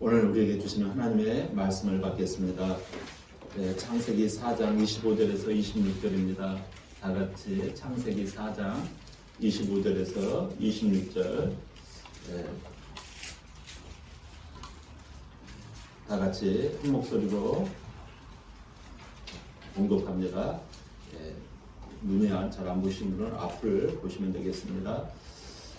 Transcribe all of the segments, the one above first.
오늘 우리에게 주시는 하나님의 말씀을 받겠습니다. 창세기 4장 25절에서 26절입니다. 다 같이 창세기 4장 25절에서 26절 다 같이 한 목소리로 공독합니다. 눈이 잘 안 보이시는 분은 앞을 보시면 되겠습니다.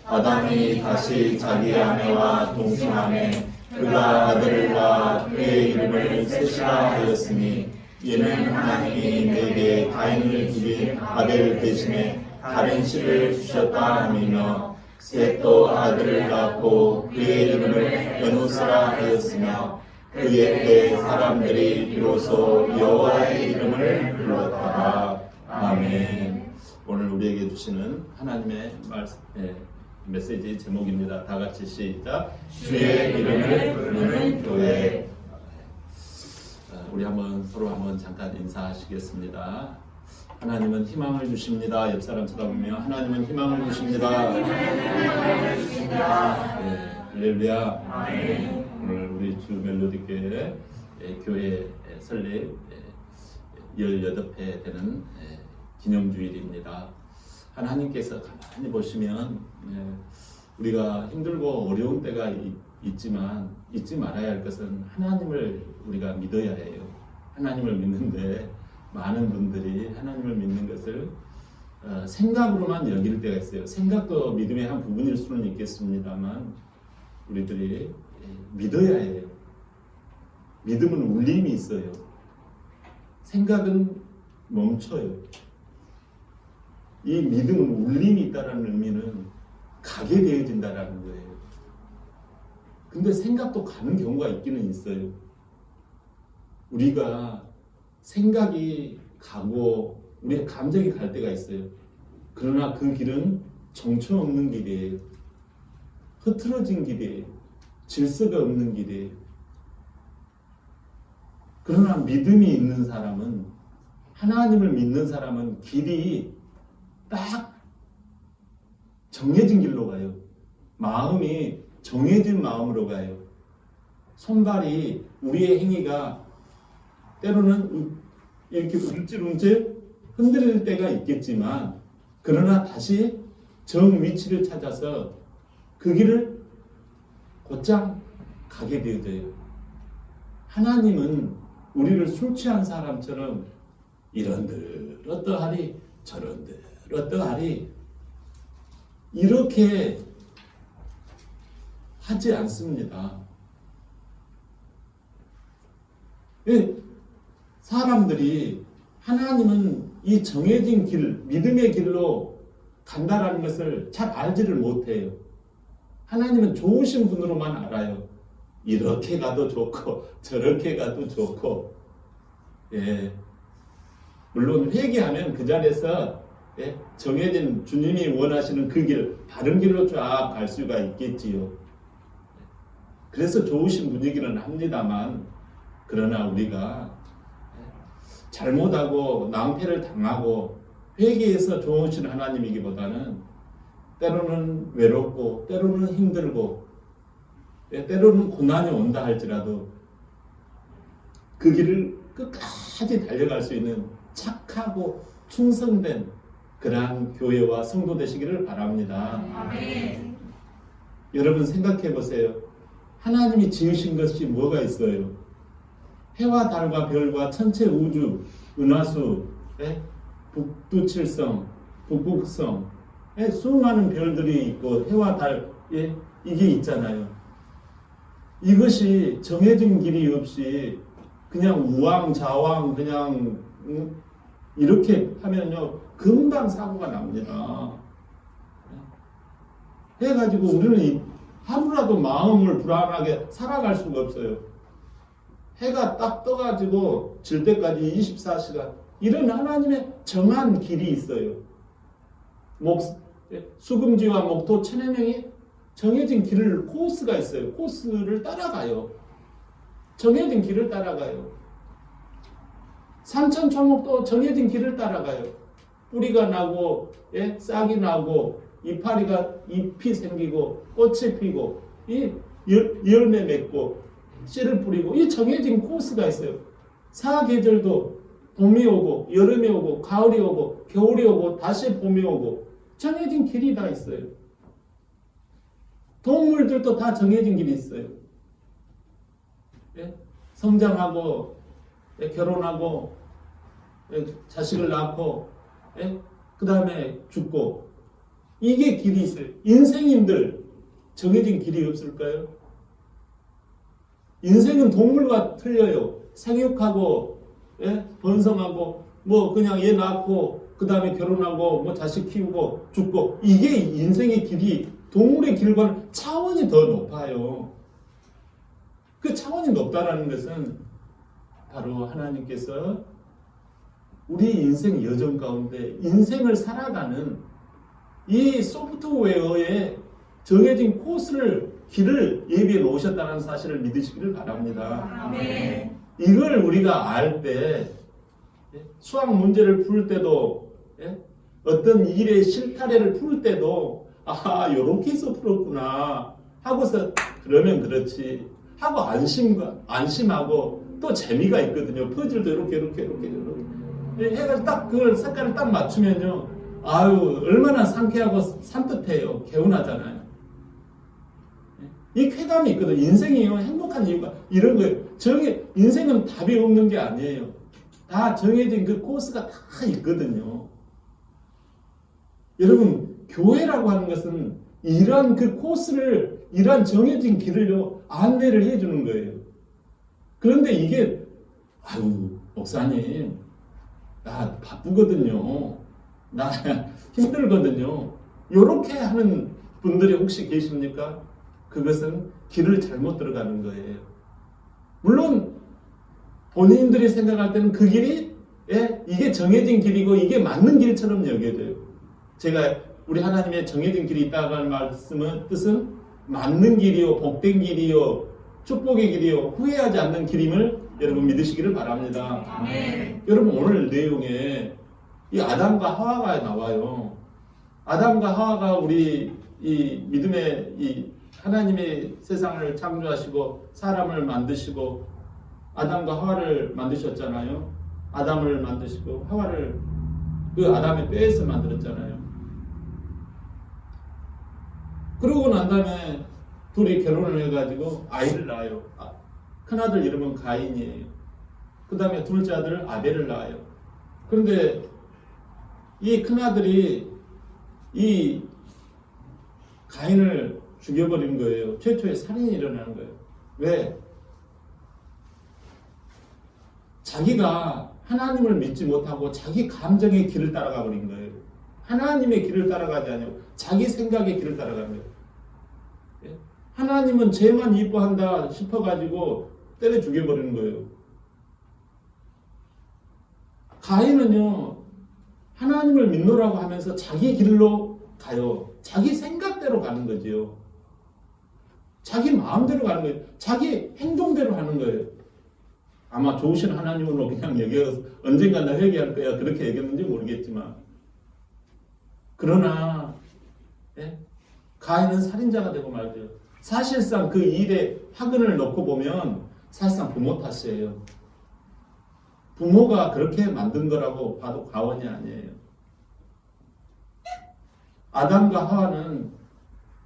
아담이 다시 자기 아내와 동생아내 그가 아들과 그의 이름을 셋이라 하였으니 이는 하나님이 내게 가인을 죽인 아벨 대신에 다른 씨를 주셨다 함이며 셋도 아들을 낳고 그의 이름을 에노스라 하였으며 그의 때 사람들이 비로소 여호와의 이름을 불렀더라. 아멘. 오늘 우리에게 주시는 하나님의 말씀 메시지 제목입니다. 다 같이 시작. 주의 이름을 부르는 교회. 우리 서로 한번 잠깐 인사하시겠습니다. 하나님은 희망을 주십니다. 옆 사람 쳐다보며 하나님은 희망을 주십니다. 할렐루야. 오늘 우리 주 멜로디교회 교회 설립 18회 되는 기념주일입니다. 하나님께서 가만히 보시면 우리가 힘들고 어려운 때가 있지만 잊지 말아야 할 것은 하나님을 우리가 믿어야 해요. 하나님을 믿는데 많은 분들이 하나님을 믿는 것을 생각으로만 여길 때가 있어요. 생각도 믿음의 한 부분일 수는 있겠습니다만 우리들이 믿어야 해요. 믿음은 울림이 있어요. 생각은 멈춰요. 이 믿음은 울림이 있다는 의미는 가게 되어진다는 거예요. 근데 생각도 가는 경우가 있기는 있어요. 우리가 생각이 가고 우리의 감정이 갈 때가 있어요. 그러나 그 길은 정처 없는 길이에요. 흐트러진 길이에요. 질서가 없는 길이에요. 그러나 믿음이 있는 사람은, 하나님을 믿는 사람은 길이 딱 정해진 길로 가요. 마음이 정해진 마음으로 가요. 손발이, 우리의 행위가 때로는 이렇게 움찔움찔 흔들릴 때가 있겠지만 그러나 다시 정 위치를 찾아서 그 길을 곧장 가게 되어져요. 하나님은 우리를 술 취한 사람처럼 이런들 어떠하리 저런들 어떠하리 이렇게 하지 않습니다. 사람들이 하나님은 이 정해진 길, 믿음의 길로 간다라는 것을 잘 알지를 못해요. 하나님은 좋으신 분으로만 알아요. 이렇게 가도 좋고 저렇게 가도 좋고, 물론 회개하면 그 자리에서 정해진 주님이 원하시는 그 길, 바른 길로 쫙 갈 수가 있겠지요. 그래서 좋으신 분이기는 합니다만, 그러나 우리가 잘못하고 낭패를 당하고 회개해서 좋으신 하나님이기보다는 때로는 외롭고 때로는 힘들고 때로는 고난이 온다 할지라도 그 길을 끝까지 달려갈 수 있는 착하고 충성된 그러한 교회와 성도 되시기를 바랍니다. 아멘. 여러분 생각해 보세요. 하나님이 지으신 것이 뭐가 있어요? 해와 달과 별과 천체 우주, 은하수, 북두칠성, 북극성, 수많은 별들이 있고 해와 달, 이게 있잖아요. 이것이 정해진 길이 없이 그냥 우왕좌왕 그냥 이렇게 하면요 금방 사고가 납니다. 해가지고 우리는 하루라도 마음을 불안하게 살아갈 수가 없어요. 해가 딱 떠가지고 질 때까지 24시간 이런 하나님의 정한 길이 있어요. 수금지와 목토 천해명이 정해진 길을 코스가 있어요. 코스를 따라가요. 정해진 길을 따라가요. 산천초목도 정해진 길을 따라가요. 뿌리가 나고 싹이 나고 이파리가 잎이 생기고 꽃이 피고 이 열매 맺고 씨를 뿌리고 이 정해진 코스가 있어요. 사계절도 봄이 오고 여름이 오고 가을이 오고 겨울이 오고 다시 봄이 오고 정해진 길이 다 있어요. 동물들도 다 정해진 길이 있어요. 예? 성장하고 예? 결혼하고 예? 자식을 낳고 예? 그 다음에 죽고 이게 길이 있어요. 인생인들 정해진 길이 없을까요? 인생은 동물과 틀려요. 생육하고 예? 번성하고 뭐 그냥 얘 낳고 그 다음에 결혼하고 뭐 자식 키우고 죽고 이게 인생의 길이 동물의 길과는 차원이 더 높아요. 그 차원이 높다라는 것은 바로 하나님께서 우리 인생 여정 가운데 인생을 살아가는 이 소프트웨어에 정해진 코스를 길을 예비해 놓으셨다는 사실을 믿으시기를 바랍니다. 아멘. 이걸 우리가 알 때 수학 문제를 풀 때도 어떤 일의 실타래를 풀 때도 아 요렇게 해서 풀었구나 하고서 그러면 그렇지 하고 안심하고 또 재미가 있거든요. 퍼즐도 이렇게 해가지고 딱 그걸 색깔을 딱 맞추면요 아유 얼마나 상쾌하고 산뜻해요. 개운하잖아요. 이 쾌감이 있거든요. 인생이요 행복한 이유가 이런 거예요. 인생은 답이 없는 게 아니에요. 다 정해진 그 코스가 다 있거든요. 여러분 교회라고 하는 것은 이러한 그 코스를 이러한 정해진 길을요 안내를 해주는 거예요. 그런데 이게 아유 목사님 나 바쁘거든요. 나 힘들거든요. 이렇게 하는 분들이 혹시 계십니까? 그것은 길을 잘못 들어가는 거예요. 물론 본인들이 생각할 때는 그 길이 이게 정해진 길이고 이게 맞는 길처럼 여겨져요. 제가 우리 하나님의 정해진 길이 있다는 말씀은 뜻은 맞는 길이요 복된 길이요 축복의 길이요 후회하지 않는 길임을 여러분 믿으시기를 바랍니다. 아멘. 여러분 오늘 내용에 이 아담과 하와가 나와요. 아담과 하와가 우리 이 믿음의 이 하나님의 세상을 창조하시고 사람을 만드시고 아담과 하와를 만드셨잖아요. 아담을 만드시고 하와를 그 아담의 뼈에서 만들었잖아요. 그러고 난 다음에 둘이 결혼을 해가지고 아이를 낳아요. 큰아들 이름은 가인이에요. 그 다음에 둘째 아들 아벨을 낳아요. 그런데 이 큰아들이 이 가인을 죽여버린 거예요. 최초의 살인이 일어나는 거예요. 왜? 자기가 하나님을 믿지 못하고 자기 감정의 길을 따라가 버린 거예요. 하나님의 길을 따라가지 아니고 자기 생각의 길을 따라가는 거예요. 하나님은 쟤만 이뻐한다 싶어가지고 때려 죽여버리는 거예요. 가인은요 하나님을 믿노라고 하면서 자기 길로 가요. 자기 생각대로 가는 거지요. 자기 마음대로 가는 거예요. 자기 행동대로 하는 거예요. 아마 좋으신 하나님으로 그냥 얘기해서 언젠가 나 회개할 거야 그렇게 얘기했는지 모르겠지만 그러나 가인은 살인자가 되고 말죠. 사실상 그 일에 화근을 넣고 보면 사실상 부모 탓이에요. 부모가 그렇게 만든 거라고 봐도 과언이 아니에요. 아담과 하와는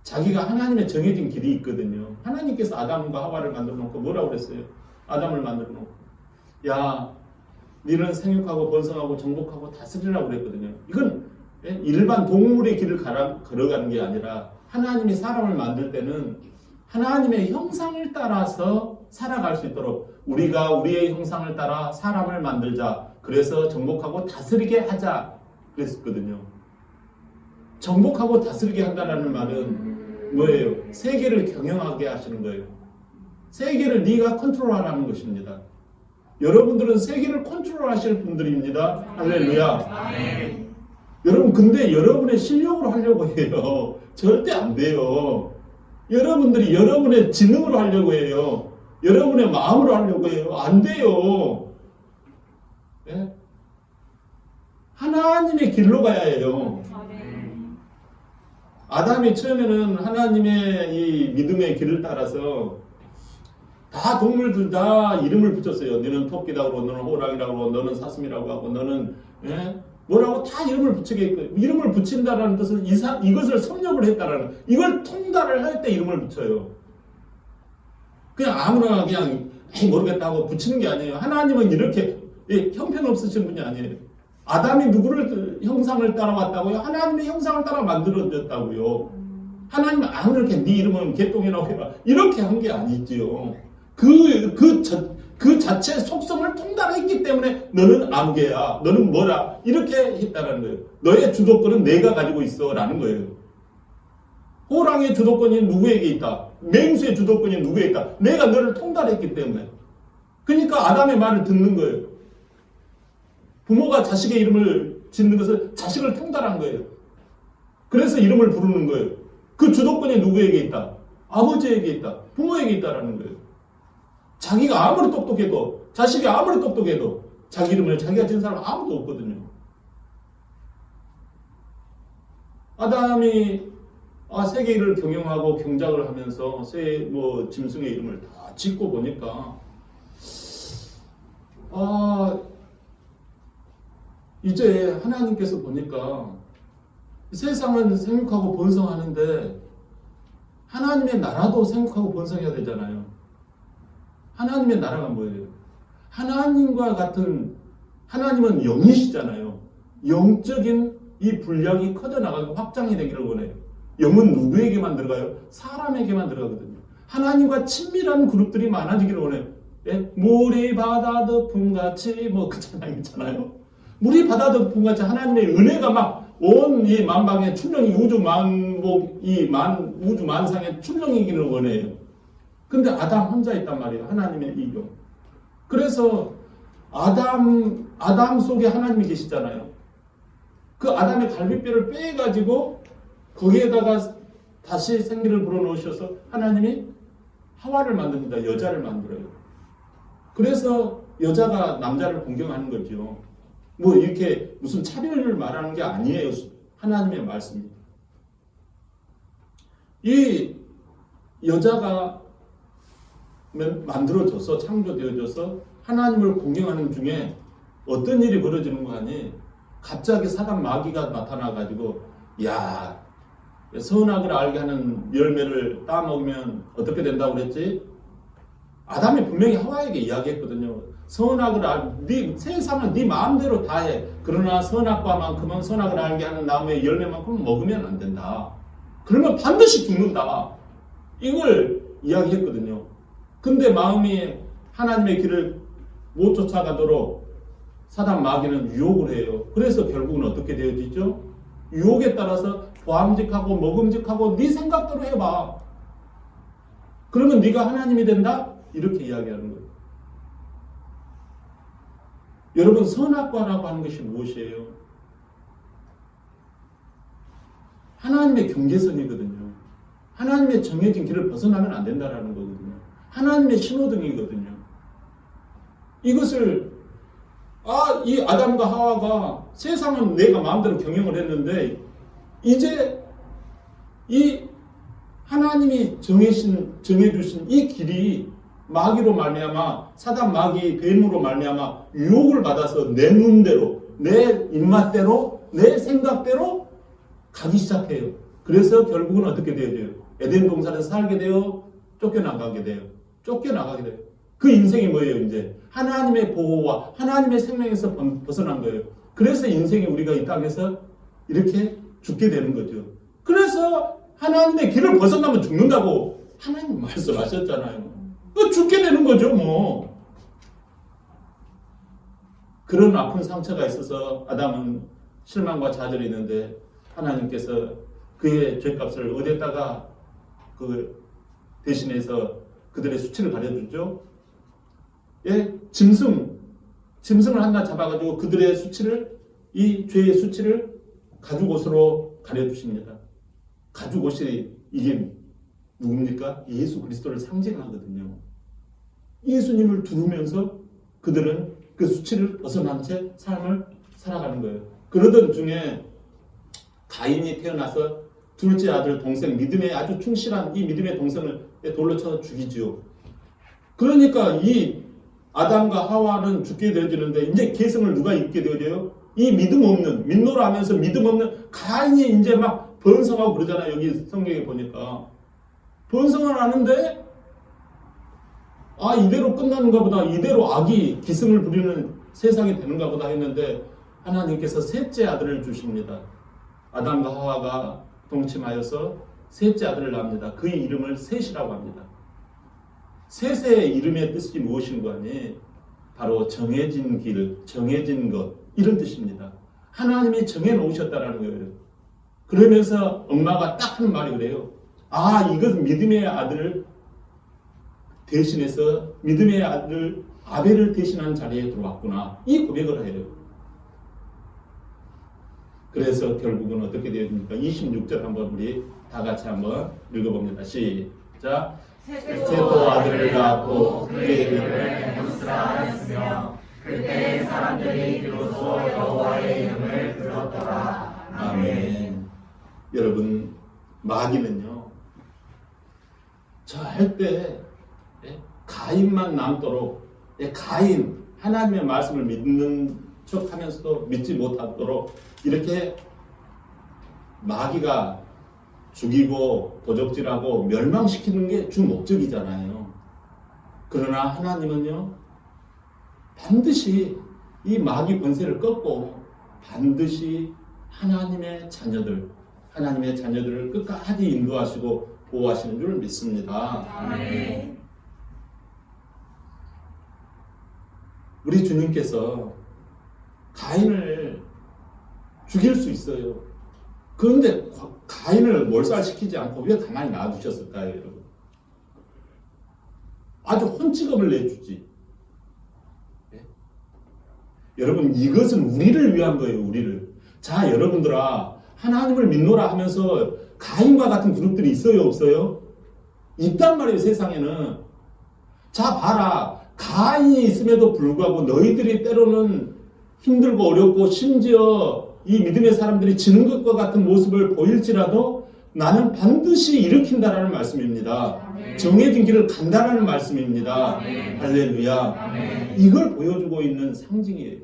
자기가 하나님의 정해진 길이 있거든요. 하나님께서 아담과 하와를 만들어 놓고 뭐라고 그랬어요? 아담을 만들어 놓고 야 너는 생육하고 번성하고 정복하고 다스리라고 그랬거든요. 이건 일반 동물의 길을 걸어가는 게 아니라 하나님이 사람을 만들 때는 하나님의 형상을 따라서 살아갈 수 있도록 우리가 우리의 형상을 따라 사람을 만들자. 그래서 정복하고 다스리게 하자 그랬었거든요. 정복하고 다스리게 한다는 말은 뭐예요? 세계를 경영하게 하시는 거예요. 세계를 네가 컨트롤하라는 것입니다. 여러분들은 세계를 컨트롤하실 분들입니다. 할렐루야. 아멘. 여러분 근데 여러분의 실력으로 하려고 해요. 절대 안 돼요. 여러분들이 여러분의 지능으로 하려고 해요. 여러분의 마음으로 하려고 해요. 안 돼요. 네? 하나님의 길로 가야 해요. 아담이 처음에는 하나님의 이 믿음의 길을 따라서 다 동물들 다 이름을 붙였어요. 너는 토끼라고 그러고, 너는 호랑이라고 그러고, 너는 사슴이라고 하고, 너는 뭐라고 다 이름을 붙이게 있고, 이름을 붙인다라는 뜻은 이것을 섭렵을 했다라는, 이걸 통달을 할 때 이름을 붙여요. 그냥 아무나 그냥 모르겠다고 붙이는 게 아니에요. 하나님은 이렇게 형편없으신 분이 아니에요. 아담이 누구를 형상을 따라왔다고요? 하나님의 형상을 따라 만들어졌다고요. 하나님은 아무나 이렇게 네 이름은 개똥이라고 해라 이렇게 한 게 아니지요. 그 자체의 속성을 통달했기 때문에 너는 아무개야, 너는 뭐라 이렇게 했다는 거예요. 너의 주도권은 내가 가지고 있어 라는 거예요. 호랑이의 주도권이 누구에게 있다? 맹수의 주도권이 누구에게 있다? 내가 너를 통달했기 때문에. 그러니까 아담의 말을 듣는 거예요. 부모가 자식의 이름을 짓는 것은 자식을 통달한 거예요. 그래서 이름을 부르는 거예요. 그 주도권이 누구에게 있다? 아버지에게 있다. 부모에게 있다라는 거예요. 자기가 아무리 똑똑해도, 자식이 아무리 똑똑해도 자기 이름을 자기가 지은 사람 아무도 없거든요. 아담이 세계를 경영하고 경작을 하면서 짐승의 이름을 다 짓고 보니까 이제 하나님께서 보니까 세상은 생육하고 번성하는데 하나님의 나라도 생육하고 번성해야 되잖아요. 하나님의 나라가 뭐예요? 하나님과 같은, 하나님은 영이시잖아요. 영적인 이 분량이 커져나가고 확장이 되기를 원해요. 영은 누구에게만 들어가요? 사람에게만 들어가거든요. 하나님과 친밀한 그룹들이 많아지기를 원해요. 물이 바다 덮음같이 그 찬양 있잖아요. 물이 바다 덮음같이 하나님의 은혜가 막 온 이 만방에 출렁이 우주 만복 우주 만상에 출렁이기를 원해요. 근데 아담 혼자 있단 말이에요. 하나님의 이 영. 그래서 아담 속에 하나님이 계시잖아요. 그 아담의 갈비뼈를 빼가지고 거기에다가 다시 생기를 불어넣으셔서 하나님이 하와를 만듭니다. 여자를 만들어요. 그래서 여자가 남자를 공경하는 거죠. 이렇게 무슨 차별을 말하는 게 아니에요. 하나님의 말씀입니다. 이 여자가 만들어져서 창조되어져서 하나님을 공경하는 중에 어떤 일이 벌어지는 거 아니? 갑자기 사단 마귀가 나타나가지고 선악을 알게 하는 열매를 따먹으면 어떻게 된다고 그랬지? 아담이 분명히 하와에게 이야기했거든요. 세상은 네 마음대로 다 해. 그러나 선악과만큼은 선악을 알게 하는 나무의 열매만큼은 먹으면 안 된다. 그러면 반드시 죽는다. 이걸 이야기했거든요. 근데 마음이 하나님의 길을 못 쫓아가도록 사단 마귀는 유혹을 해요. 그래서 결국은 어떻게 되어지죠? 유혹에 따라서 보암직하고 먹음직하고 네 생각대로 해봐. 그러면 네가 하나님이 된다? 이렇게 이야기하는 거예요. 여러분, 선악과라고 하는 것이 무엇이에요? 하나님의 경계선이거든요. 하나님의 정해진 길을 벗어나면 안 된다는 거거든요. 하나님의 신호등이거든요. 이것을 이 아담과 하와가 세상은 내가 마음대로 경영을 했는데 이제 이 하나님이 정해주신 이 길이 마귀로 말미암아 사단 마귀 뱀으로 말미암아 유혹을 받아서 내 눈대로 내 입맛대로 내 생각대로 가기 시작해요. 그래서 결국은 어떻게 되어져요? 에덴 동산에서 살게 되어 쫓겨나가게 돼요. 그 인생이 뭐예요? 이제 하나님의 보호와 하나님의 생명에서 벗어난 거예요. 그래서 인생이 우리가 이 땅에서 이렇게 죽게 되는 거죠. 그래서 하나님의 길을 벗어나면 죽는다고 하나님 말씀하셨잖아요. 죽게 되는 거죠, 그런 아픈 상처가 있어서 아담은 실망과 좌절이 있는데 하나님께서 그의 죄값을 어디에다가 대신해서 그들의 수치를 가려주죠. 짐승을 하나 잡아가지고 그들의 수치를, 이 죄의 수치를 가죽옷으로 가려주십니다. 가죽옷이 이게 누굽니까? 예수 그리스도를 상징하거든요. 예수님을 두르면서 그들은 그 수치를 벗어난 채 삶을 살아가는 거예요. 그러던 중에 가인이 태어나서 둘째 아들 동생, 믿음에 아주 충실한 이 믿음의 동생을 돌로 쳐서 죽이지요. 그러니까 이 아담과 하와는 죽게 되어지는데 이제 계승을 누가 입게 되어져요? 이 믿음 없는, 민노라 하면서 믿음 없는 가인이 이제 막 번성하고 그러잖아요. 여기 성경에 보니까. 번성을 하는데 이대로 끝나는가 보다, 이대로 악이 기승을 부리는 세상이 되는가 보다 했는데 하나님께서 셋째 아들을 주십니다. 아담과 하와가 동침하여서 셋째 아들을 낳습니다. 그의 이름을 셋이라고 합니다. 셋의 이름의 뜻이 무엇인가 하니 바로 정해진 길, 정해진 것, 이런 뜻입니다. 하나님이 정해놓으셨다는 거예요. 그러면서 엄마가 딱 하는 말이 그래요. 이것은 믿음의 아들을 대신해서 믿음의 아들 아벨을 대신하는 자리에 들어왔구나. 이 고백을 해요. 그래서 결국은 어떻게 되었습니까? 26절 한번 우리 다 같이 한번 읽어봅니다. 시작. 셋도 아들을 낳고 그의 이름을 에노스라 하였으며 그때 사람들이 비로소 여호와의 이름을 불렀더라. 아멘. 여러분, 마귀는요 절대 가인만 남도록, 가인 하나님의 말씀을 믿는 척하면서도 믿지 못하도록 이렇게 마귀가 죽이고 도적질하고 멸망시키는 게 주 목적이잖아요. 그러나 하나님은요 반드시 이 마귀 권세를 꺾고 반드시 하나님의 자녀들을 끝까지 인도하시고 보호하시는 줄 믿습니다. 아멘. 우리 주님께서 가인을 죽일 수 있어요. 그런데 가인을 몰살시키지 않고 왜 가만히 놔두셨을까요, 여러분? 아주 혼찌검을 내주지. 네? 여러분, 이것은 우리를 위한 거예요, 우리를. 자, 여러분들아, 하나님을 믿노라 하면서 가인과 같은 그룹들이 있어요, 없어요? 있단 말이에요, 세상에는. 자, 봐라. 가인이 있음에도 불구하고 너희들이 때로는 힘들고 어렵고 심지어 이 믿음의 사람들이 지는 것과 같은 모습을 보일지라도 나는 반드시 일으킨다라는 말씀입니다. 아멘. 정해진 길을 간다라는 말씀입니다. 아멘. 할렐루야. 아멘. 이걸 보여주고 있는 상징이에요.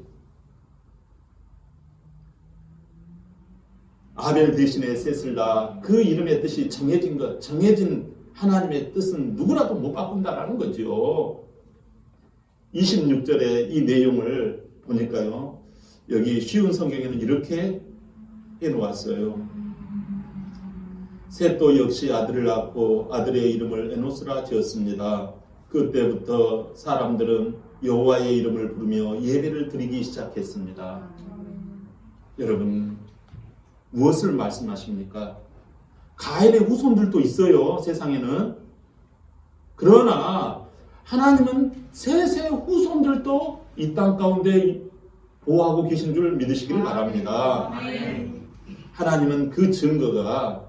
아벨 대신에 셋을 낳아 그 이름의 뜻이 정해진 것, 정해진 하나님의 뜻은 누구라도 못 바꾼다라는 거죠. 26절에 이 내용을 보니까요. 여기 쉬운 성경에는 이렇게 해놓았어요. 셋도 역시 아들을 낳고 아들의 이름을 에노스라 지었습니다. 그때부터 사람들은 여호와의 이름을 부르며 예배를 드리기 시작했습니다. 여러분, 무엇을 말씀하십니까? 가인의 후손들도 있어요, 세상에는. 그러나 하나님은 셋의 후손들도 이 땅 가운데 보호하고 계신 줄 믿으시길 바랍니다. 하나님은 그 증거가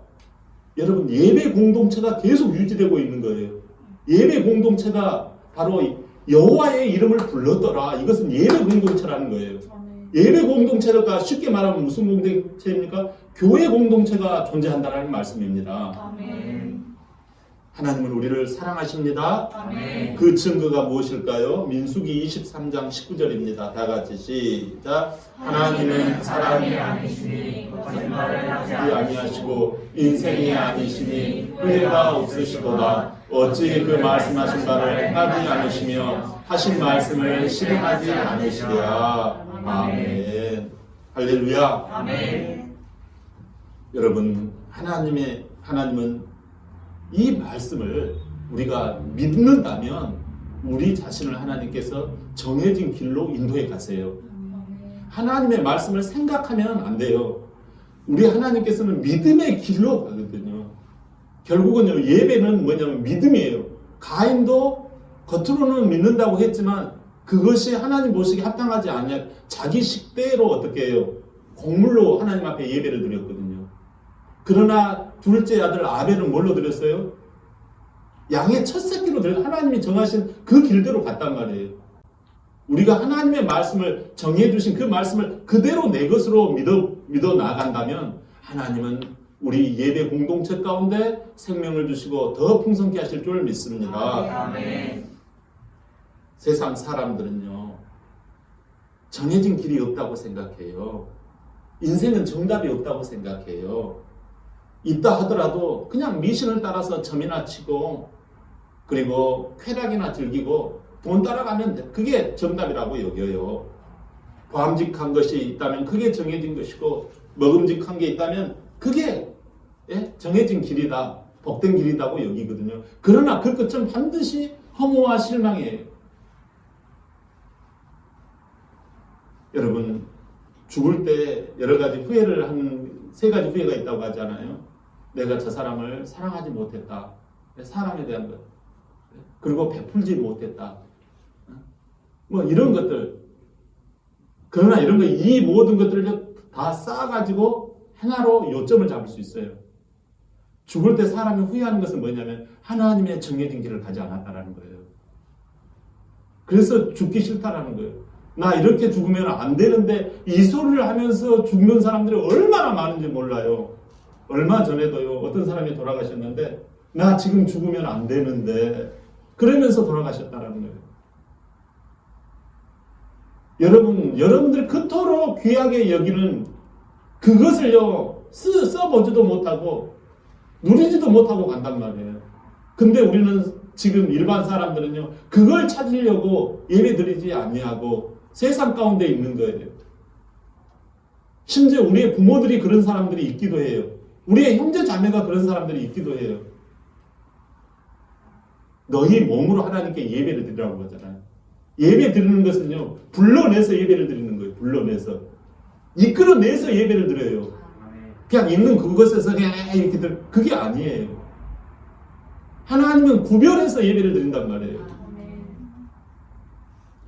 여러분 예배 공동체가 계속 유지되고 있는 거예요. 예배 공동체가 바로 여호와의 이름을 불렀더라. 이것은 예배 공동체라는 거예요. 예배 공동체가 쉽게 말하면 무슨 공동체입니까? 교회 공동체가 존재한다는 말씀입니다. 하나님은 우리를 사랑하십니다. 아멘. 그 증거가 무엇일까요? 민수기 23장 19절입니다. 다 같이 시작. 하나님은 사람이 아니시니 거짓말을 하지 아니하시고 인생이 아니시니 후회가 없으시도다. 어찌 그 말씀하신 바를 하지 않으시며 하신 말씀을 실행하지 않으시랴. 아멘. 할렐루야. 아멘. 여러분, 하나님은 이 말씀을 우리가 믿는다면 우리 자신을 하나님께서 정해진 길로 인도해 가세요. 하나님의 말씀을 생각하면 안 돼요. 우리 하나님께서는 믿음의 길로 가거든요. 결국은 예배는 뭐냐면 믿음이에요. 가인도 겉으로는 믿는다고 했지만 그것이 하나님 보시기에 합당하지 않냐. 자기 식대로 어떻게 해요? 곡물로 하나님 앞에 예배를 드렸거든요. 그러나 둘째 아들 아벨은 뭘로 드렸어요? 양의 첫 새끼로 하나님이 정하신 그 길대로 갔단 말이에요. 우리가 하나님의 말씀을 정해주신 그 말씀을 그대로 내 것으로 믿어 나간다면 하나님은 우리 예배 공동체 가운데 생명을 주시고 더 풍성케 하실 줄 믿습니다. 아멘. 세상 사람들은요, 정해진 길이 없다고 생각해요. 인생은 정답이 없다고 생각해요. 있다 하더라도 그냥 미신을 따라서 점이나 치고, 그리고 쾌락이나 즐기고 돈 따라가면 돼. 그게 정답이라고 여겨요. 보암직한 것이 있다면 그게 정해진 것이고, 먹음직한 게 있다면 그게 정해진 길이다, 복된 길이라고 여기거든요. 그러나 그 끝은 반드시 허무와 실망이에요. 여러분, 죽을 때 여러 가지 후회를 하는, 세 가지 후회가 있다고 하잖아요. 내가 저 사람을 사랑하지 못했다, 사람에 대한 것, 그리고 베풀지 못했다, 뭐 이런 것들. 그러나 이런 거, 이 모든 것들을 다 쌓아가지고 하나로 요점을 잡을 수 있어요. 죽을 때 사람이 후회하는 것은 뭐냐면 하나님의 정해진 길을 가지 않았다라는 거예요. 그래서 죽기 싫다라는 거예요. 나 이렇게 죽으면 안 되는데, 이 소리를 하면서 죽는 사람들이 얼마나 많은지 몰라요. 얼마 전에도요, 어떤 사람이 돌아가셨는데, 나 지금 죽으면 안 되는데, 그러면서 돌아가셨다라는 거예요. 여러분들 그토록 귀하게 여기는 그것을요, 써보지도 못하고 누리지도 못하고 간단 말이에요. 근데 우리는 지금 일반 사람들은요, 그걸 찾으려고 예배 드리지 아니하고 세상 가운데 있는 거예요. 심지어 우리의 부모들이 그런 사람들이 있기도 해요. 우리의 형제 자매가 그런 사람들이 있기도 해요. 너희 몸으로 하나님께 예배를 드리라고 하잖아요. 예배 드리는 것은요, 불러내서 예배를 드리는 거예요. 불러내서. 이끌어내서 예배를 드려요. 그냥 있는 그것에서 그냥 이렇게 그게 아니에요. 하나님은 구별해서 예배를 드린단 말이에요.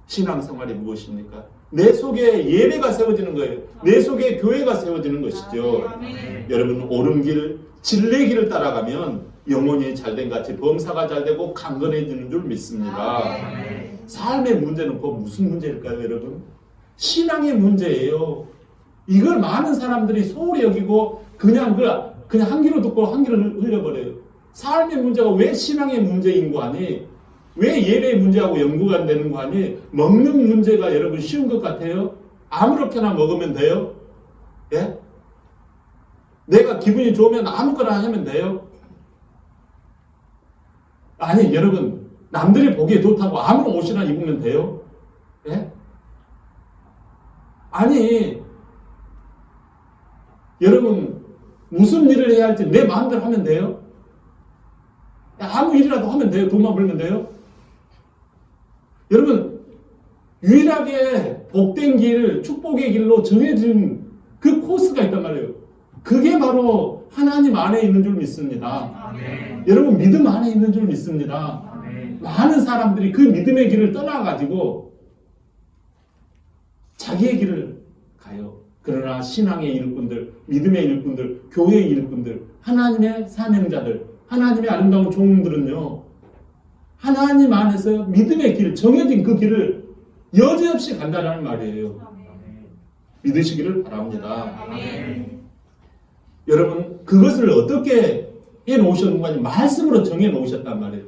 신앙생활이 무엇입니까? 내 속에 예배가 세워지는 거예요. 내 속에 교회가 세워지는 것이죠. 여러분, 옳은 길, 진리의 길을 따라가면 영혼이 잘된 같이 범사가 잘되고 강건해지는 줄 믿습니다. 삶의 문제는 그 무슨 문제일까요, 여러분? 신앙의 문제예요. 이걸 많은 사람들이 소홀히 여기고 그냥 한 귀로 듣고 한 귀로 흘려버려요. 삶의 문제가 왜 신앙의 문제인 거 아니? 왜 예배의 문제하고 연구가 되는 거 아니? 먹는 문제가 여러분 쉬운 것 같아요? 아무렇게나 먹으면 돼요? 예? 내가 기분이 좋으면 아무거나 하면 돼요? 아니, 여러분, 남들이 보기에 좋다고 아무런 옷이나 입으면 돼요? 예? 아니, 여러분, 무슨 일을 해야 할지 내 마음대로 하면 돼요? 아무 일이라도 하면 돼요? 돈만 벌면 돼요? 여러분, 유일하게 복된 길, 축복의 길로 정해진 그 코스가 있단 말이에요. 그게 바로 하나님 안에 있는 줄 믿습니다. 아멘. 여러분, 믿음 안에 있는 줄 믿습니다. 아멘. 많은 사람들이 그 믿음의 길을 떠나가지고 자기의 길을 가요. 그러나 신앙의 일꾼들, 믿음의 일꾼들, 교회의 일꾼들, 하나님의 사명자들, 하나님의 아름다운 종들은요, 하나님 안에서 믿음의 길, 정해진 그 길을 여지없이 간다는 말이에요. 아멘. 믿으시기를 바랍니다. 아멘. 여러분, 그것을 어떻게 해놓으셨는가 하면 말씀으로 정해놓으셨단 말이에요.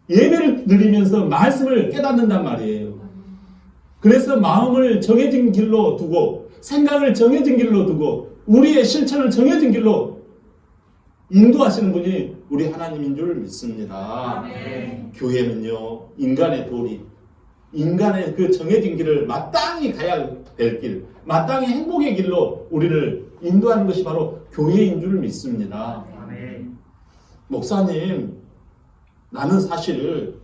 예배를 드리면서 말씀을 깨닫는단 말이에요. 그래서 마음을 정해진 길로 두고, 생각을 정해진 길로 두고, 우리의 실천을 정해진 길로 인도하시는 분이 우리 하나님인 줄 믿습니다. 아멘. 교회는요, 인간의 도리, 인간의 그 정해진 길을 마땅히 가야 될 길, 마땅히 행복의 길로 우리를 인도하는 것이 바로 교회인 줄 믿습니다. 아멘. 목사님, 나는 사실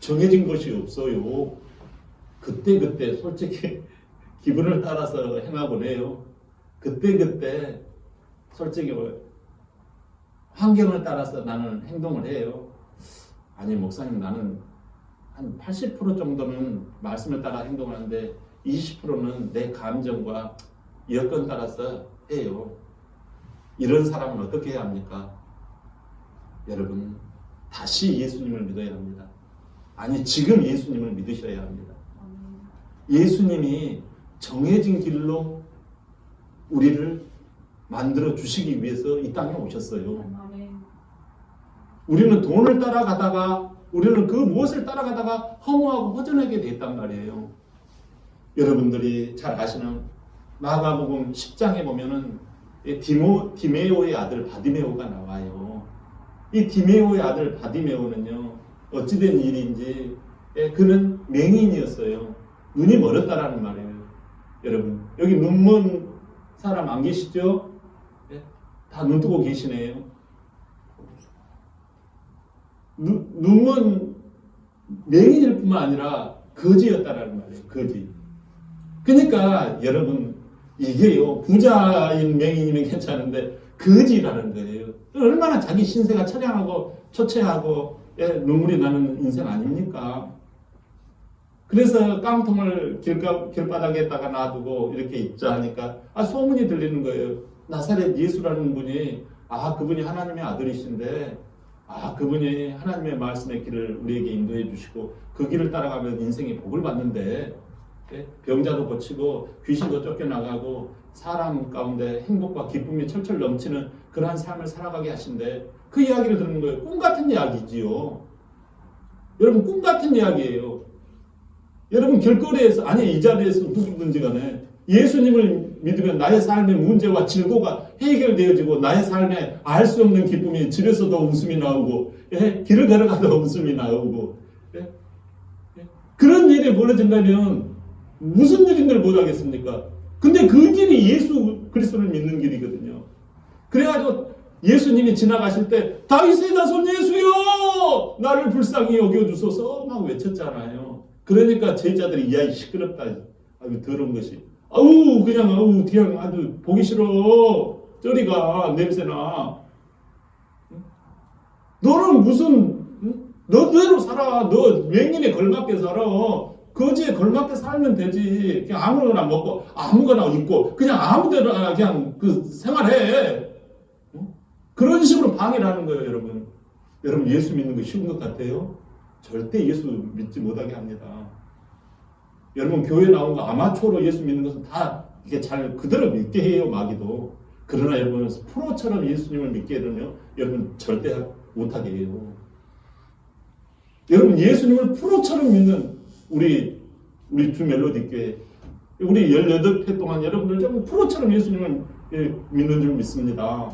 정해진 것이 없어요. 그때 솔직히 기분을 따라서 행하곤 해요. 그때 솔직히 환경을 따라서 나는 행동을 해요. 아니, 목사님, 나는 한 80% 정도는 말씀을 따라 행동하는데 20%는 내 감정과 여건 따라서 해요. 이런 사람은 어떻게 해야 합니까? 여러분, 다시 예수님을 믿어야 합니다. 아니, 지금 예수님을 믿으셔야 합니다. 예수님이 정해진 길로 우리를 만들어 주시기 위해서 이 땅에 오셨어요. 우리는 돈을 따라가다가 우리는 그 무엇을 따라가다가 허무하고 허전하게 됐단 말이에요. 여러분들이 잘 아시는 마가복음 10장에 보면은 디메오의 아들 바디메오가 나와요. 이 디메오의 아들 바디메오는요, 어찌된 일인지 그는 맹인이었어요. 눈이 멀었다라는 말이에요. 여러분, 여기 눈먼 사람 안 계시죠? 다 눈 뜨고 계시네요. 눈먼 맹인일 뿐만 아니라 거지였다라는 말이에요. 거지. 그러니까 여러분, 이게요, 부자인 맹인이면 괜찮은데 거지라는 거예요. 얼마나 자기 신세가 처량하고 초췌하고 눈물이 나는 인생 아닙니까? 그래서 깡통을 길바닥에다가 놔두고 이렇게 있자 하니까 소문이 들리는 거예요. 나사렛 예수라는 분이 그분이 하나님의 아들이신데 그분이 하나님의 말씀의 길을 우리에게 인도해 주시고 그 길을 따라가면 인생의 복을 받는데 병자도 고치고 귀신도 쫓겨나가고 사람 가운데 행복과 기쁨이 철철 넘치는 그러한 삶을 살아가게 하신데 그 이야기를 듣는 거예요. 꿈 같은 이야기지요. 여러분, 꿈 같은 이야기예요. 여러분, 길거리에서 이 자리에서 누구든지 간에 예수님을 믿으면 나의 삶의 문제와 질고가 해결되어지고 나의 삶에 알 수 없는 기쁨이 집에서도 웃음이 나오고 길을 걸어가도 웃음이 나오고 그런 일이 벌어진다면 무슨 일인들 못하겠습니까? 근데 그 길이 예수 그리스도를 믿는 길이거든요. 그래가지고 예수님이 지나가실 때 다윗의 자손 예수여 나를 불쌍히 여겨주소서 막 외쳤잖아요. 그러니까 제자들이 이야기 시끄럽다. 더러운 것이. 그냥 아주 보기 싫어. 저리가 냄새나. 너는 무슨 너대로 살아. 너 맹인에 걸맞게 살아. 거지에 걸맞게 살면 되지. 그냥 아무거나 먹고 아무거나 입고 그냥 아무데나 그냥 생활해. 그런 식으로 방해를 하는 거예요, 여러분. 여러분, 예수 믿는 거 쉬운 것 같아요? 절대 예수 믿지 못하게 합니다. 여러분, 교회 나온 거 아마추어로 예수 믿는 것은 다 이게 잘 그대로 믿게 해요, 마귀도. 그러나 여러분, 프로처럼 예수님을 믿게 되면 여러분 절대 못하게 해요. 여러분, 예수님을 프로처럼 믿는 우리 주 멜로디 교회, 우리 18회 동안 여러분들 좀 프로처럼 예수님을 믿는 줄 믿습니다.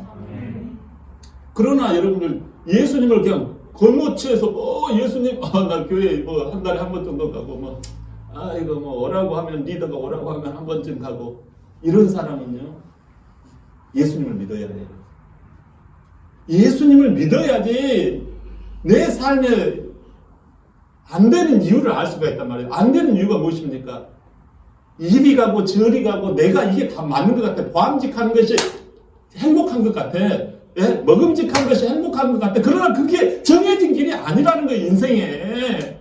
그러나 여러분들 예수님을 그냥 겉모치에서 예수님 나 교회 한 달에 한 번 정도 가고 이거 오라고 하면 리더가 오라고 하면 한 번쯤 가고 이런 사람은요 예수님을 믿어야 해요. 예수님을 믿어야지 내 삶에 안 되는 이유를 알 수가 있단 말이에요. 안 되는 이유가 무엇입니까? 이리 가고 저리 가고 내가 이게 다 맞는 것 같아. 보암직한 것이 행복한 것 같아. 먹음직한 것이 행복한 것 같아. 그러나 그게 정해진 길이 아니라는 거예요, 인생에.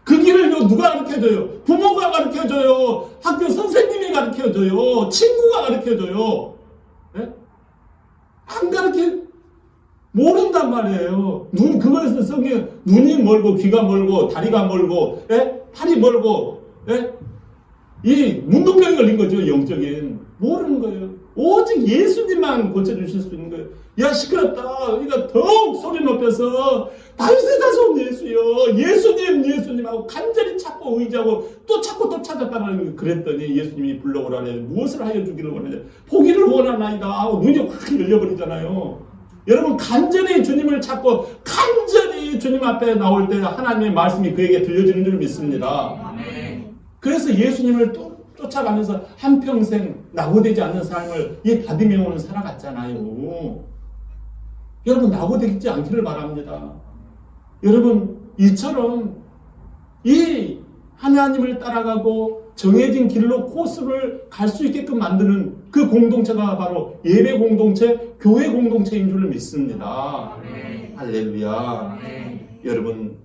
그 길을 누가 가르쳐줘요? 부모가 가르쳐줘요. 학교 선생님이 가르쳐줘요. 친구가 가르쳐줘요. 안 가르쳐 모른단 말이에요. 그것은 성경 눈이 멀고 귀가 멀고 다리가 멀고 팔이 멀고 이 문둥병이 걸린 거죠. 영적인 모르는 거예요. 오직 예수님만 고쳐주실 수 있는 거예요. 야 시끄럽다. 우리가 더욱 소리 높여서 다윗의 자손 예수여 예수님 하고 간절히 찾고 의지하고 또 찾고 또 찾았다는 거예요. 그랬더니 예수님이 불러오라네. 무엇을 하여 주기를 원하냐. 보기를 원하나이다 하고 눈이 확 열려버리잖아요. 여러분 간절히 주님을 찾고 간절히 주님 앞에 나올 때 하나님의 말씀이 그에게 들려지는 줄 믿습니다. 그래서 예수님을 또 쫓아가면서 한평생 낙오되지 않는 삶을 이 바디메오는 살아갔잖아요. 여러분 낙오되지 않기를 바랍니다. 여러분 이처럼 이 하나님을 따라가고 정해진 길로 코스를 갈 수 있게끔 만드는 그 공동체가 바로 예배 공동체, 교회 공동체인 줄 믿습니다. 할렐루야. 여러분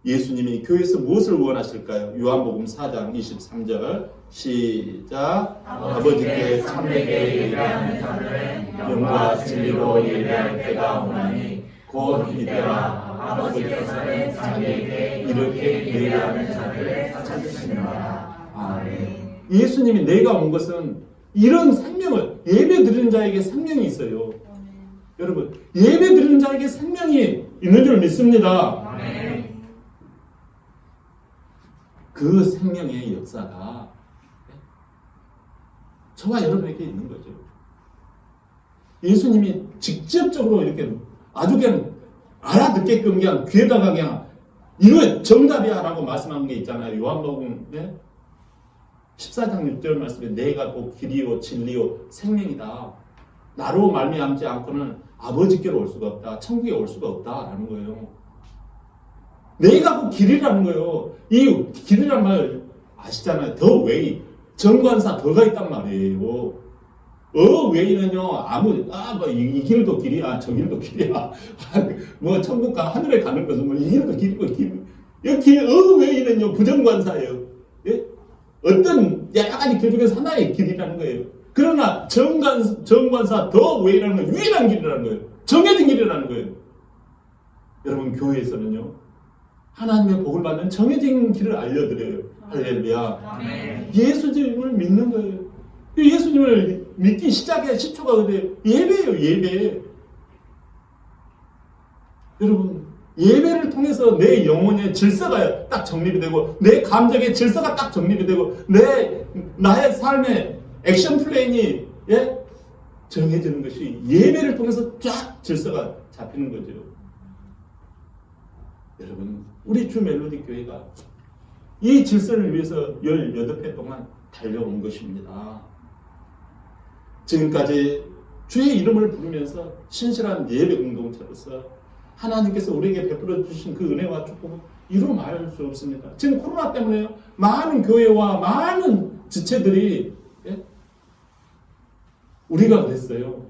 예수님이 교회에서 무엇을 원하실까요? 요한복음 4장 23절 시작. 아버지께 참되게 예배하는 자들은 영과 진리로 예배할 때가 오나니 곧 이때라. 아버지께서는 자기에게 이렇게 예배하는 자들을 찾으시느라. 아멘. 예수님이 내가 온 것은 이런 생명을 예배 드리는 자에게 생명이 있어요. 여러분 예배 드리는 자에게 생명이 있는 줄 믿습니다. 그 생명의 역사가 저와 여러분에게 있는 거죠. 예수님이 직접적으로 이렇게 아주 그냥 알아듣게끔 그냥 귀에다가 그냥 이거 정답이야 라고 말씀한 게 있잖아요. 요한복음 14장 6절 말씀에 내가 곧 길이요 진리요 생명이다. 나로 말미암지 않고는 아버지께로 올 수가 없다. 천국에 올 수가 없다라는 거예요. 내가 곧 길이라는 거예요. 이 길이란 말 아시잖아요. 더 웨이. 정관사 더가 있단 말이에요. 웨이는요, 뭐, 이 길도 길이야, 저 길도 길이야. 뭐, 천국과 하늘에 가는 것은 뭐, 이 길도 길이고, 여기 웨이는요, 부정관사예요. 예? 어떤 여러 가지 길 중에서 하나의 길이라는 거예요. 그러나 정관사 더 웨이라는 건 유일한 길이라는 거예요. 정해진 길이라는 거예요. 여러분, 교회에서는요, 하나님의 복을 받는 정해진 길을 알려드려요. 할렐루야. 예수님을 믿는 거예요. 예수님을 믿기 시작의 10초가 근데 예배예요, 예배. 여러분, 예배를 통해서 내 영혼의 질서가 딱 정립이 되고, 내 감정의 질서가 딱 정립이 되고, 나의 삶의 액션 플랜이 정해지는 것이 예배를 통해서 쫙 질서가 잡히는 거죠. 여러분, 우리 주 멜로디 교회가 이 질서를 위해서 18회 동안 달려온 것입니다. 지금까지 주의 이름을 부르면서 신실한 예배 공동체로서 하나님께서 우리에게 베풀어 주신 그 은혜와 축복은 이루 말할 수 없습니다. 지금 코로나 때문에 많은 교회와 많은 지체들이 우리가 그랬어요.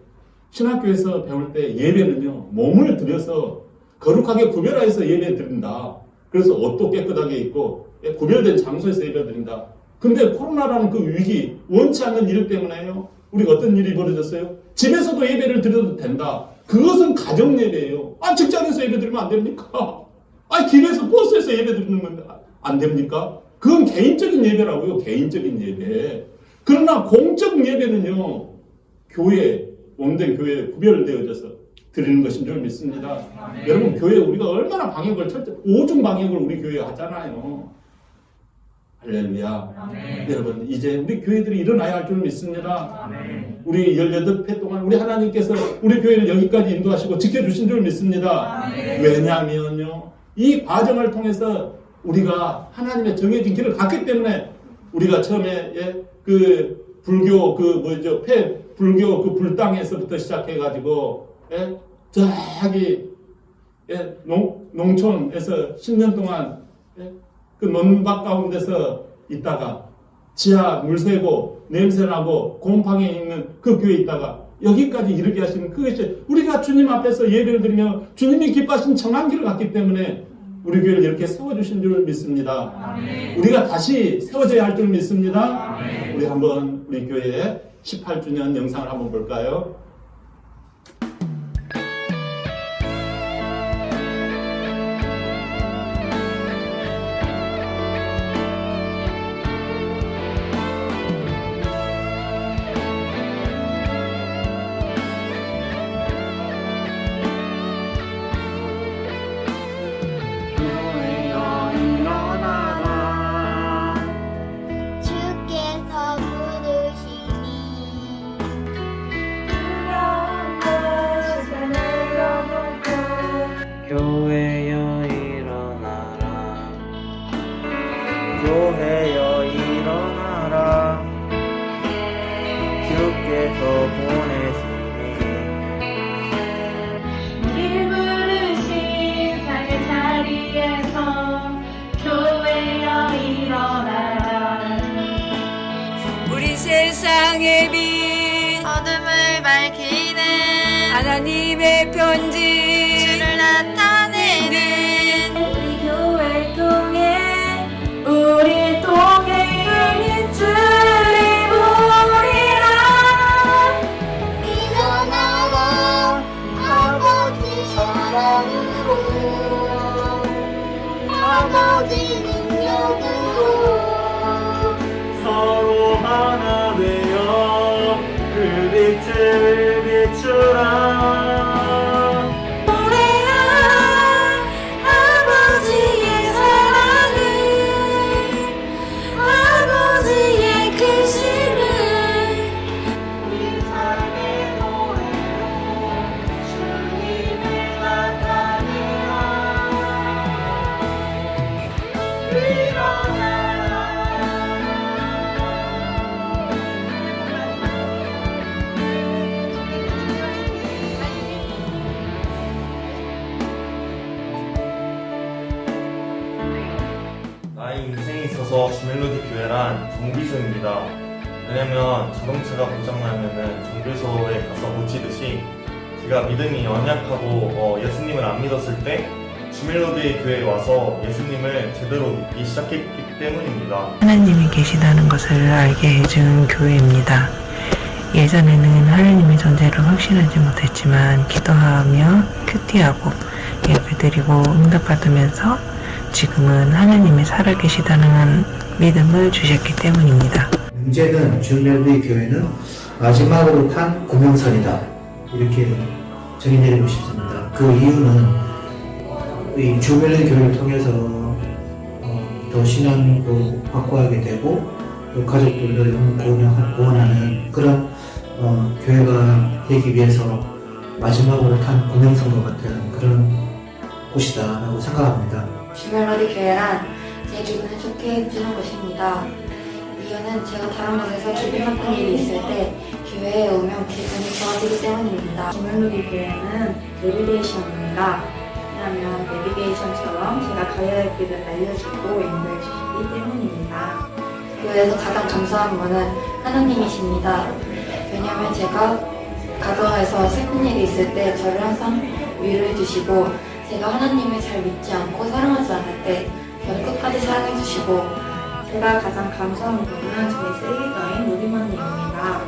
신학교에서 배울 때 예배는요, 몸을 들여서 거룩하게 구별하여서 예배 드린다. 그래서 옷도 깨끗하게 입고 구별된 장소에서 예배 드린다. 근데 코로나라는 그 위기, 원치 않는 일 때문에요. 우리가 어떤 일이 벌어졌어요? 집에서도 예배를 드려도 된다. 그것은 가정 예배예요. 직장에서 예배 드리면 안 됩니까? 길에서 버스에서 예배 드리는 건 안 됩니까? 그건 개인적인 예배라고요. 개인적인 예배. 그러나 공적 예배는요, 교회, 몸된 교회에 구별되어져서 드리는 것인 줄 믿습니다. 여러분, 교회 우리가 얼마나 방역을 오중 방역을 우리 교회에 하잖아요. 할렐루야. 여러분, 이제 우리 교회들이 일어나야 할 줄 믿습니다. 우리 18회 동안 우리 하나님께서 우리 교회를 여기까지 인도하시고 지켜주신 줄 믿습니다. 왜냐하면요, 이 과정을 통해서 우리가 하나님의 정해진 길을 갔기 때문에 우리가 처음에 그 불교 불교 그 불당에서부터 시작해가지고 저기 농촌에서 10년 동안 그 논밭 가운데서 있다가 지하 물새고 냄새나고 곰팡이 있는 그 교회에 있다가 여기까지 이르게 하시는 그것이 우리가 주님 앞에서 예배를 드리며 주님이 기뻐하신 정한 길을 갔기 때문에 우리 교회를 이렇게 세워주신 줄 믿습니다. 아멘. 우리가 다시 세워져야 할 줄 믿습니다. 아멘. 우리 한번 우리 교회의 18주년 영상을 한번 볼까요? 교회여 일어나라 교회여 일어나라 주께서 보내시니 길 부르신 삶의 자리에서 교회여 일어나라 우리 세상의 빛 어둠을 밝히는 하나님의 편지 주를 나타내는 우리 교회 통해 우리 통해 주를 보리라 일어나라 아버지 사랑으로 아버지 능력으로 서로 하나 되어 그 빛을 비추라 우리 있어서 주멜로디 교회란 정비소입니다. 왜냐면 자동차가 고장나면은 정비소에 가서 고치듯이 제가 믿음이 연약하고 예수님을 안 믿었을 때 주멜로디 교회에 와서 예수님을 제대로 믿기 시작했기 때문입니다. 하나님이 계시다는 것을 알게 해준 교회입니다. 예전에는 하나님의 존재를 확신하지 못했지만 기도하며 큐티하고 예배드리고 응답받으면서 지금은 하나님이 살아계시다는 믿음을 주셨기 때문입니다. 문제는 주멜로디 교회는 마지막으로 탄 구명선이다, 이렇게 정의내리고 싶습니다. 그 이유는 이 주멜로디 교회를 통해서 더 신앙도 확고하게 되고 또 가족들도 영혼 구원하는 그런 교회가 되기 위해서 마지막으로 탄 구명선과 같은 그런 곳이다라고 생각합니다. 주멜로디 교회란 제 기분을 좋게 해주는 곳입니다. 이유는 제가 다른 곳에서 기분 나쁜 일이 있을 때 교회에 오면 기분이 좋아지기 때문입니다. 주멜로디 교회는 내비게이션입니다. 왜냐하면 내비게이션처럼 제가 가야 할 길을 알려주고 인도해 주시기 때문입니다. 교회에서 가장 감사한 분은 하나님이십니다. 왜냐하면 제가 가정에서 슬픈 일이 있을 때 저를 항상 위로해 주시고 제가 하나님을 잘 믿지 않고 사랑하지 않을 때 저를 끝까지 사랑해 주시고 제가 가장 감사한 분은 저희 셀리더인 노리머니입니다.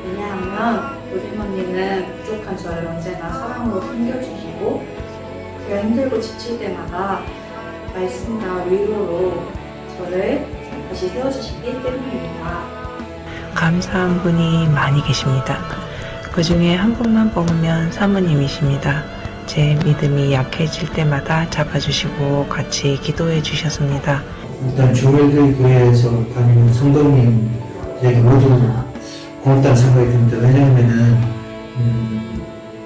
왜냐하면 노리머니는 부족한 저를 언제나 사랑으로 챙겨주시고 제가 힘들고 지칠 때마다 말씀과 위로로 저를 다시 세워주시기 때문입니다. 감사한 분이 많이 계십니다. 그 중에 한 분만 뽑으면 사모님이십니다. 제 믿음이 약해질 때마다 잡아주시고 같이 기도해 주셨습니다. 일단 주멜로디 교회에서 다니는 성도님들에게 모두 고맙다는 생각이 듭니다. 왜냐하면은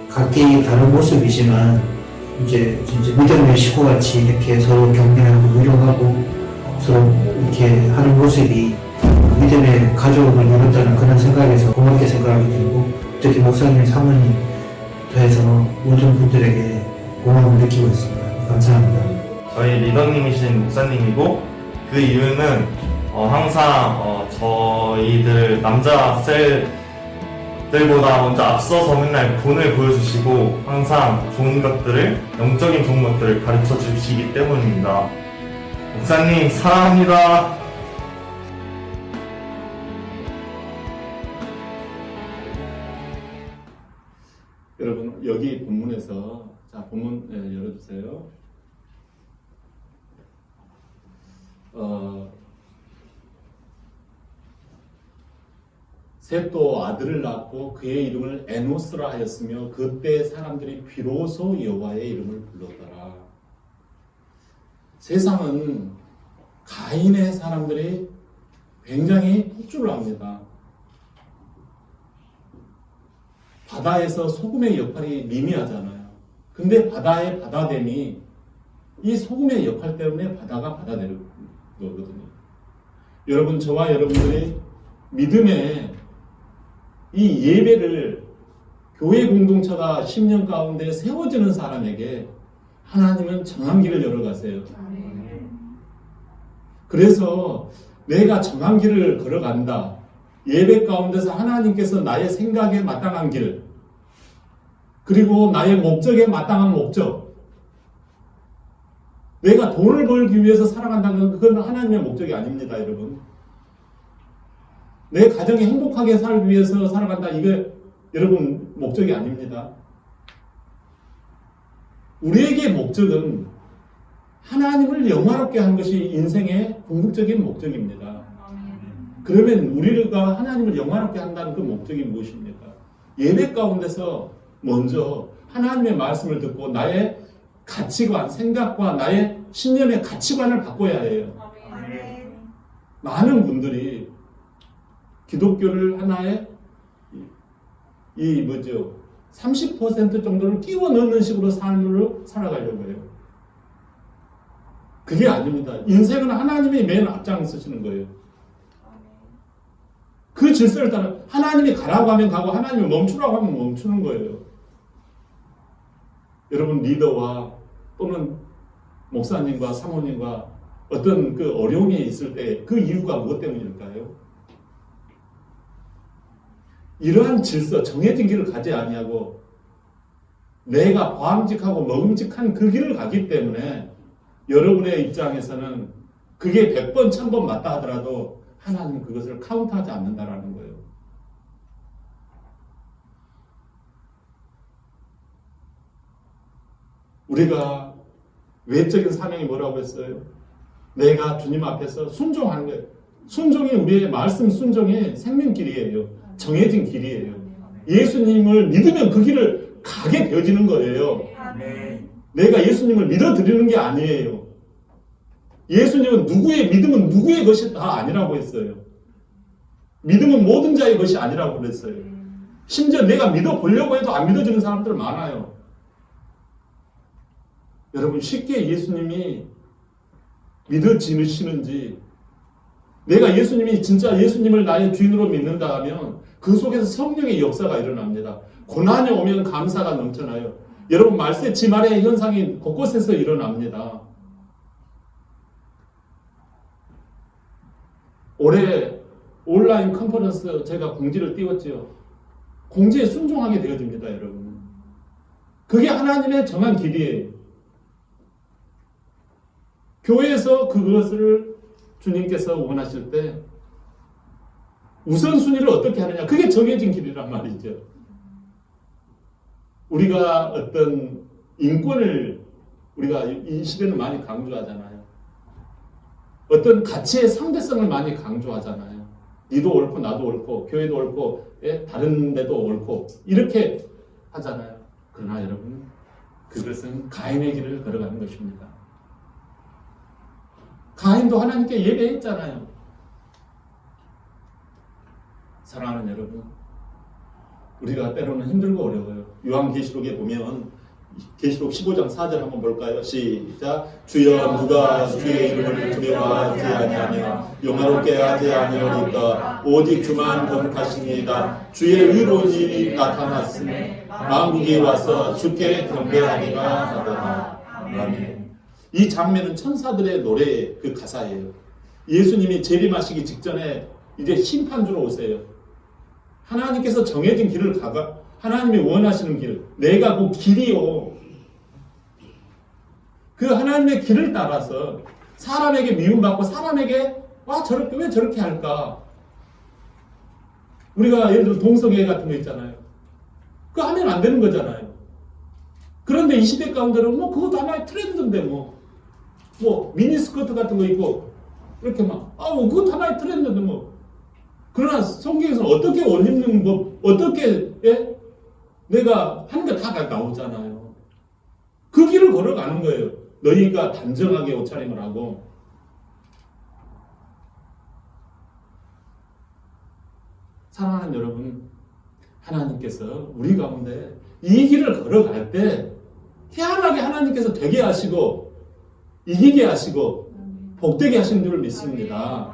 각기 다른 모습이지만 이제 믿음의 식구같이 이렇게 서로 격려하고 위로하고 서로 이렇게 하는 모습이 믿음의 가족을 이뤘다는 그런 생각에서 고맙게 생각하게 되고, 특히 목사님, 사모님 더해서 모든 분들에게 고마움을 느끼고 있습니다. 감사합니다. 저희 리더님이신 목사님이고 그 이유는 항상 저희들 남자 셀들보다 먼저 앞서서 맨날 본을 보여주시고 항상 좋은 것들을, 영적인 좋은 것들을 가르쳐 주시기 때문입니다. 목사님 사랑합니다. 여러분 여기 본문에서 자 본문 열어주세요. 셋도 아들을 낳고 그의 이름을 에노스라 하였으며 그때 사람들이 비로소 여호와의 이름을 불렀더라. 세상은 가인의 사람들이 굉장히 폭주를 합니다. 바다에서 소금의 역할이 미미하잖아요. 근데 바다의 바다됨이 이 소금의 역할 때문에 바다가 바다되는 거거든요. 여러분, 저와 여러분들이 믿음의 이 예배를 교회 공동체가 10년 가운데 세워지는 사람에게 하나님은 정한 길을 열어가세요. 그래서 내가 정한 길을 걸어간다. 예배 가운데서 하나님께서 나의 생각에 마땅한 길, 그리고 나의 목적에 마땅한 목적, 내가 돈을 벌기 위해서 살아간다는 건 그건 하나님의 목적이 아닙니다, 여러분. 내 가정이 행복하게 살기 위해서 살아간다, 이게 여러분 목적이 아닙니다. 우리에게 목적은 하나님을 영화롭게 하는 것이 인생의 궁극적인 목적입니다. 그러면 우리가 하나님을 영화롭게 한다는 그 목적이 무엇입니까? 예배 가운데서 먼저 하나님의 말씀을 듣고 나의 가치관, 생각과 나의 신념의 가치관을 바꿔야 해요. 많은 분들이 기독교를 하나의 30% 정도를 끼워 넣는 식으로 삶으로 살아가려고 해요. 그게 아닙니다. 인생은 하나님이 맨 앞장서시는 거예요. 그 질서를 따라 하나님이 가라고 하면 가고 하나님이 멈추라고 하면 멈추는 거예요. 여러분, 리더와 또는 목사님과 사모님과 어떤 그 어려움이 있을 때 그 이유가 무엇 때문일까요? 이러한 질서, 정해진 길을 가지 아니하고 내가 보암직하고 먹음직한 그 길을 가기 때문에 여러분의 입장에서는 그게 100번, 1000번 맞다 하더라도 하나님은 그것을 카운트하지 않는다라는 거예요. 우리가 외적인 사명이 뭐라고 했어요? 내가 주님 앞에서 순종하는 거예요. 순종이 우리의 말씀 순종의 생명길이에요. 정해진 길이에요. 예수님을 믿으면 그 길을 가게 되어지는 거예요. 내가 예수님을 믿어드리는 게 아니에요. 예수님은 누구의 믿음은 누구의 것이 다 아니라고 했어요. 믿음은 모든 자의 것이 아니라고 그랬어요. 심지어 내가 믿어보려고 해도 안 믿어지는 사람들 많아요. 여러분 쉽게 예수님이 믿어지시는지 내가 예수님이 진짜 예수님을 나의 주인으로 믿는다 하면 그 속에서 성령의 역사가 일어납니다. 고난이 오면 감사가 넘쳐나요. 여러분 말세 지말의 현상이 곳곳에서 일어납니다. 올해 온라인 컨퍼런스 제가 공지를 띄웠지요. 공지에 순종하게 되어집니다, 여러분. 그게 하나님의 정한 길이에요. 교회에서 그것을 주님께서 원하실 때 우선순위를 어떻게 하느냐. 그게 정해진 길이란 말이죠. 우리가 어떤 인권을 우리가 이 시대는 많이 강조하잖아요. 어떤 가치의 상대성을 많이 강조하잖아요. 니도 옳고 나도 옳고 교회도 옳고 다른 데도 옳고 이렇게 하잖아요. 그러나 여러분 그것은 가인의 길을 걸어가는 것입니다. 가인도 하나님께 예배했잖아요. 사랑하는 여러분, 우리가 때로는 힘들고 어려워요. 요한계시록에 보면 계시록 15장 4절 한번 볼까요? 시작. 주여 누가 주의 이름을 두려워하지 아니하며 영화롭게 하지 아니하리까 오직 주만 거룩하시니이다. 주의 의로운이 나타났으니 만국이 와서 주께 경배하리라 하더라. 아멘. 이 장면은 천사들의 노래의 그 가사예요. 예수님이 재림하시기 직전에 이제 심판주로 오세요. 하나님께서 정해진 길을 가가 하나님이 원하시는 길, 내가 그 길이요. 그 하나님의 길을 따라서 사람에게 미움받고 사람에게 저렇게 왜 저렇게 할까? 우리가 예를 들어 동성애 같은 거 있잖아요. 그거 하면 안 되는 거잖아요. 그런데 이 시대 가운데는 그것도 하나의 트렌드인데 미니스커트 같은 거 입고 이렇게 그것도 하나의 트렌드인데 그러나 성경에서는 어떻게 옷 입는 법, 어떻게 내가 하는 게 다 나오잖아요. 그 길을 걸어가는 거예요. 너희가 단정하게 옷차림을 하고 사랑하는 여러분, 하나님께서 우리 가운데 이 길을 걸어갈 때 희한하게 하나님께서 되게 하시고 이기게 하시고 복되게 하시는 줄 믿습니다.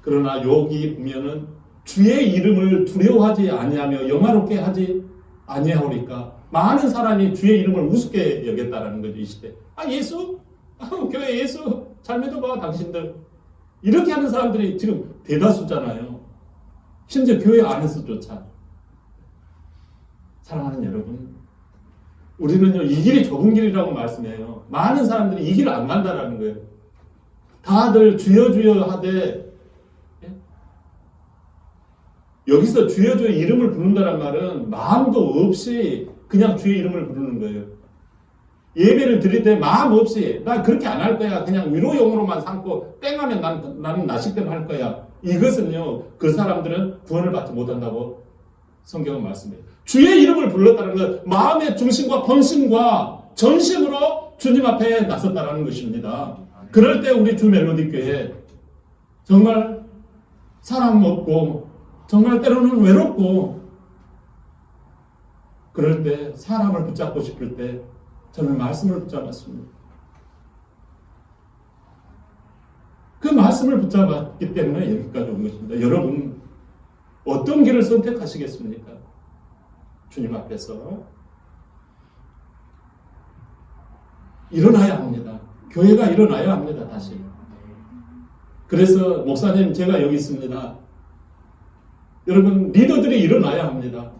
그러나 여기 보면은 주의 이름을 두려워하지 아니하며 영화롭게 하지 아니하오니까 많은 사람이 주의 이름을 우습게 여겼다라는 거죠. 이 시대. 예수? 교회 예수 잘 믿어봐 당신들. 이렇게 하는 사람들이 지금 대다수잖아요. 심지어 교회 안에서조차. 사랑하는 여러분, 우리는요 이 길이 좁은 길이라고 말씀해요. 많은 사람들이 이 길을 안 간다라는 거예요. 다들 주여 주여 하되 여기서 주여 주여 이름을 부른다는 말은 마음도 없이 그냥 주의 이름을 부르는 거예요. 예배를 드릴 때 마음 없이 나 그렇게 안 할 거야. 그냥 위로용으로만 삼고 땡하면 나는 나식대로 할 거야. 이것은요 그 사람들은 구원을 받지 못한다고 성경은 말씀해요. 주의 이름을 불렀다는 건 마음의 중심과 본심과 전심으로 주님 앞에 나섰다는 것입니다. 그럴 때 우리 주 멜로디 교회 정말 사람 없고 정말 때로는 외롭고 그럴 때 사람을 붙잡고 싶을 때 저는 말씀을 붙잡았습니다. 그 말씀을 붙잡았기 때문에 여기까지 온 것입니다. 여러분 어떤 길을 선택하시겠습니까? 주님 앞에서 일어나야 합니다. 교회가 일어나야 합니다. 다시. 그래서 목사님 제가 여기 있습니다. 여러분 리더들이 일어나야 합니다.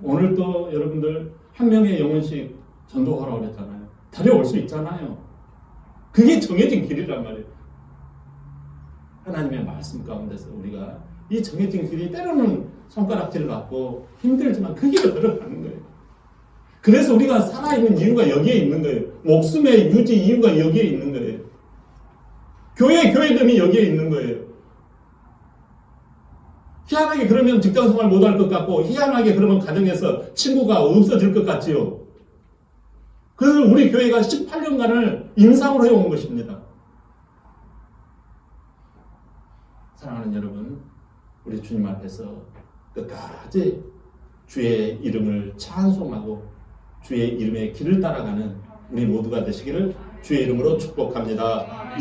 오늘 또 여러분들 한 명의 영혼씩 전도하라고 그랬잖아요. 데려올 수 있잖아요. 그게 정해진 길이란 말이에요. 하나님의 말씀 가운데서 우리가 이 정해진 길이 때로는 손가락질 받고 힘들지만 그 길을 걸어가는 거예요. 그래서 우리가 살아있는 이유가 여기에 있는 거예요. 목숨의 유지 이유가 여기에 있는 거예요. 교회됨이 여기에 있는 거예요. 희한하게 그러면 직장생활 못할 것 같고 희한하게 그러면 가정에서 친구가 없어질 것 같지요. 그래서 우리 교회가 18년간을 임상으로 해온 것입니다. 사랑하는 여러분, 우리 주님 앞에서 끝까지 주의 이름을 찬송하고 주의 이름의 길을 따라가는 우리 모두가 되시기를 주의 이름으로 축복합니다.